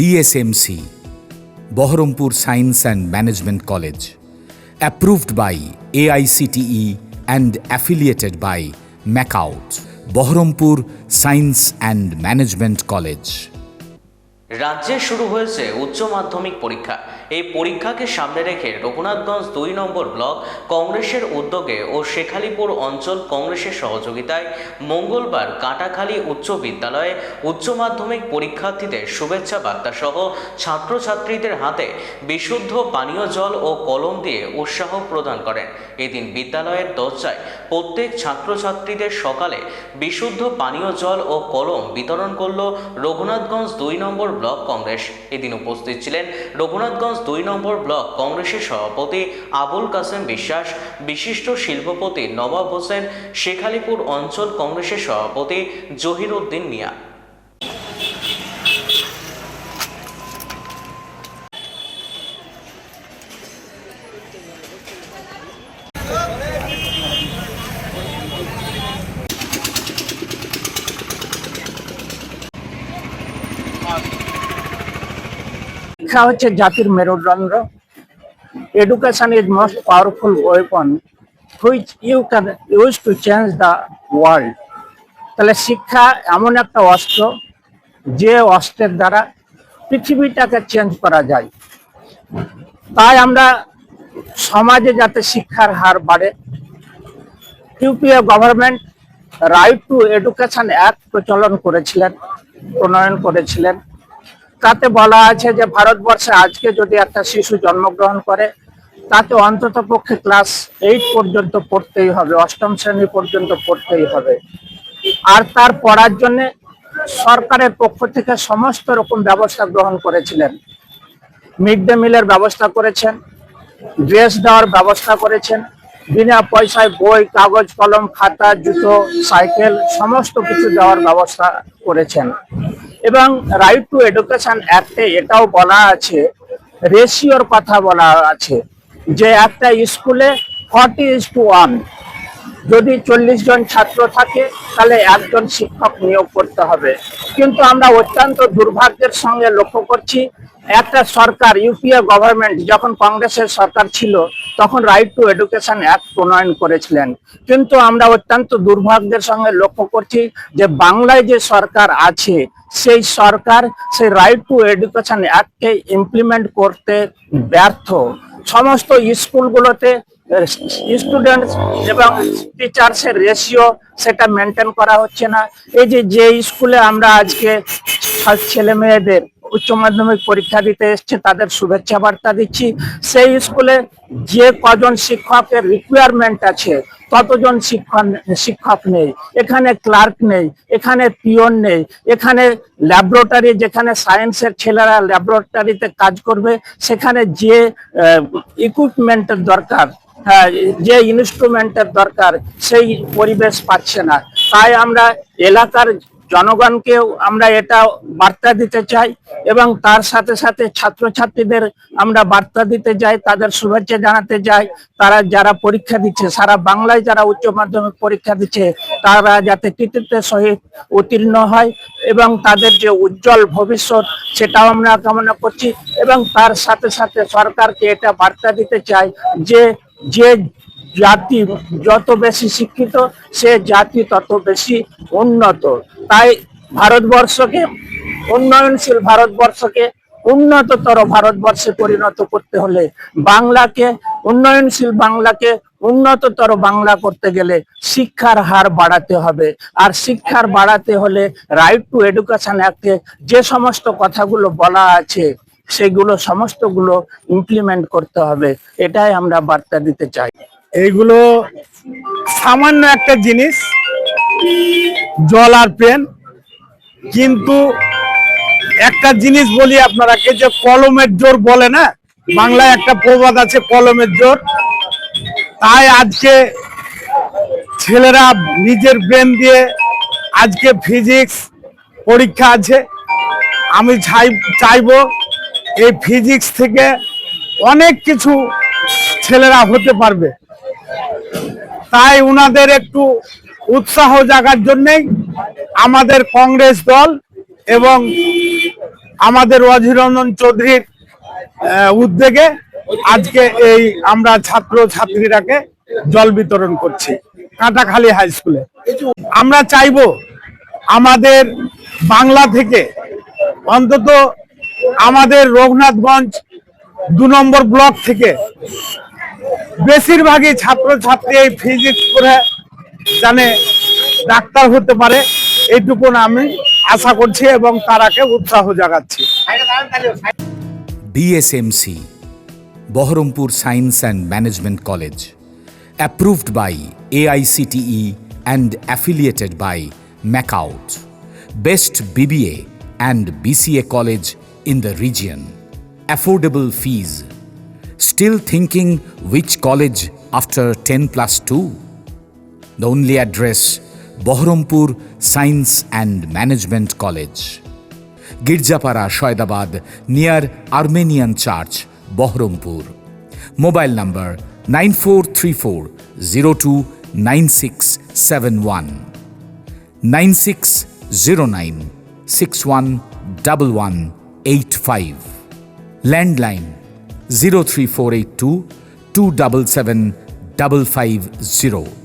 DSMC, Baharampur Science and Management College, approved by AICTE and affiliated by MAKAUT, Baharampur Science and Management College. রাজ্যে শুরু হয়েছে উচ্চ মাধ্যমিক পরীক্ষা। এই পরীক্ষাকে সামনে রেখে রঘুনাথগঞ্জ 2 নম্বর ব্লক কংগ্রেসের উদ্যোগে ও শেখালিপুর অঞ্চল কংগ্রেসের সহযোগিতায় মঙ্গলবার কাটাখালী উচ্চ বিদ্যালয়ে উচ্চ মাধ্যমিক পরীক্ষার্থীদের শুভেচ্ছা বার্তা সহ ছাত্রছাত্রীদের হাতে বিশুদ্ধ পানীয় জল ও কলম দিয়ে উৎসাহ প্রদান করেন। এদিন বিদ্যালয়ের দরজায় প্রত্যেক ছাত্রছাত্রীদের সকালে বিশুদ্ধ পানীয় জল ও কলম বিতরণ করল রঘুনাথগঞ্জ 2 নম্বর ব্লক কংগ্রেস। এদিন উপস্থিত ছিলেন রঘুনাথগঞ্জ 2 নম্বর ব্লক কংগ্রেসের সভাপতি আবুল কাসেম বিশ্বাস, বিশিষ্ট শিল্পপতি নবাব হোসেন, শেখালিপুর অঞ্চল কংগ্রেসের সভাপতি জহির উদ্দিন মিয়া। শিক্ষা হচ্ছে জাতির মেরুদণ্ড। Education is most powerful weapon which you can use to change the world. তাহলে শিক্ষা এমন একটা অস্ত্র, যে অস্ত্রের দ্বারা পৃথিবীটাকে চেঞ্জ করা যায়। তাই আমরা সমাজে যাতে শিক্ষার হার বাড়ে, UPA government right two education act প্রণয়ন করেছিলেন। তাতে বলা আছে যে ভারতবর্ষে আজকে যদি একটা শিশু জন্মগ্রহণ করে, তাকে অন্তত পক্ষে ক্লাস 8 পর্যন্ত পড়তেই হবে, 8ম শ্রেণী পর্যন্ত পড়তেই হবে। আর তার পড়ার জন্য সরকারের পক্ষ থেকে সমস্ত রকম ব্যবস্থা গ্রহণ করেছিলেন। মিড ডে মিলের ব্যবস্থা করেছেন, ড্রেস দেওয়ার ব্যবস্থা করেছেন, বিনা পয়সায় বই, কাগজ, কলম, খাতা, জুতো, সাইকেল সমস্ত কিছু দেওয়ার ব্যবস্থা করেছেন। এবং রাইট টু এডুকেশন অ্যাক্টে এটাও বলা আছে, রেশিওর কথা বলা আছে, যে একটা স্কুলে 40:1, যদি 40 জন ছাত্র থাকে তাহলে একজন শিক্ষক নিয়োগ করতে হবে। কিন্তু আমরা অত্যন্ত দুর্ভাগ্যের সঙ্গে লক্ষ্য করছি, একটা সরকার, ইউপিএ গভর্নমেন্ট যখন কংগ্রেসের সরকার ছিল, তখন রাইট টু এডুকেশন অ্যাক্ট প্রণয়ন করেছিলেন। কিন্তু আমরা অত্যন্ত দুর্ভাগ্যের সঙ্গে লক্ষ্য করছি যে বাংলায় যে সরকার আছে, সেই সরকার সেই রাইট টু এডুকেশন অ্যাক্টকে ইমপ্লিমেন্ট করতে ব্যর্থ। সমস্ত স্কুলগুলোতে স্টুডেন্টস এবং টিচার্সের রেশিও সেটা মেনটেন করা হচ্ছে না। এই যে স্কুলে আমরা আজকে ছেলে মেয়েদের উচ্চ মাধ্যমিক পরীক্ষা দিতে এসছে, তাদের শুভেচ্ছা বার্তা দিচ্ছি, সেই স্কুলে যে কজন শিক্ষকের রিকোয়ারমেন্ট আছে ততজন শিক্ষক নেই। এখানে ক্লার্ক নেই, এখানে পিয়ন নেই, এখানে ল্যাবরেটরি, যেখানে সায়েন্সের ছেলেরা ল্যাবরেটরিতে কাজ করবে, সেখানে যে ইকুইপমেন্টের দরকার, যে ইনস্ট্রুমেন্টের দরকার, সেই পরিবেশ পাচ্ছে না। তাই আমরা এলাকার জনগণকেও আমরা এটা বার্তা দিতে চাই এবং তার সাথে সাথে ছাত্রছাত্রীদের আমরা বার্তা দিতে চাই, তাদের শুভেচ্ছা জানাতে চাই। তারা যারা পরীক্ষা দিচ্ছে, সারা বাংলায় যারা উচ্চ মাধ্যমিক পরীক্ষা দিচ্ছে, তারা যাতে কৃতিত্বের সহিত উত্তীর্ণ হয় এবং তাদের যে উজ্জ্বল ভবিষ্যৎ সেটাও আমরা কামনা করছি। এবং তার সাথে সাথে সরকারকে এটা বার্তা দিতে চাই যে জাতি যত বেশি শিক্ষিত, সে জাতি তত বেশি উন্নত। তাই ভারতবর্ষকে, উন্নয়নশীল ভারতবর্ষকে উন্নততর ভারতবর্ষে পরিণত করতে হলে, বাংলাকে, উন্নয়নশীল বাংলাকে উন্নততর বাংলা করতে গেলে শিক্ষার হার বাড়াতে হবে। আর শিক্ষার বাড়াতে হলে রাইট টু এডুকেশন অ্যাক্টে যে সমস্ত কথাগুলো বলা আছে, সেগুলো সমস্তগুলো ইমপ্লিমেন্ট করতে হবে। এটাই আমরা বার্তা দিতে চাই। এইগুলো সামান্য একটা জিনিস, জল আর পেন, কিন্তু একটা জিনিস বলি আপনারাকে, যে কলমের জোর বলে না, বাংলায় একটা প্রবাদ আছে, কলমের জোর। তাই আজকে ছেলেরা নিজের ব্রেন দিয়ে, আজকে ফিজিক্স পরীক্ষা আছে, আমি চাইবো এই ফিজিক্স থেকে অনেক কিছু ছেলেরা হতে পারবে। তাই উনাদের একটু উৎসাহ জাগার জন্যই আমাদের কংগ্রেস দল এবং আমাদের অধীররঞ্জন চৌধুরীর উদ্যোগে আজকে এই আমরা ছাত্র ছাত্রীরাকে জল বিতরণ করছি কাঁটাখালী হাই স্কুলে। আমরা চাইবো আমাদের বাংলা থেকে অন্তত আমাদের রঘুনাথগঞ্জ 2 নম্বর ব্লক থেকে বেশিরভাগই ছাত্রছাত্রী এই ফিজিক্স পড়ে জানে ডাক্তার হতে পারে, এইটুকু আমি আশা করছি এবং তারাকে উৎসাহ জাগাচ্ছি। BSMC, Baharampur Science and Management College, approved by AICTE and affiliated by MACOUT, best BBA and BCA college in the region, affordable fees. Still thinking which college after 10+2? The only address, Baharampur Science and Management College, Girjapara, Shoydabad, near Armenian Church, Baharampur. Mobile number 9434029671, 9609611185. Landline 03482 277 550.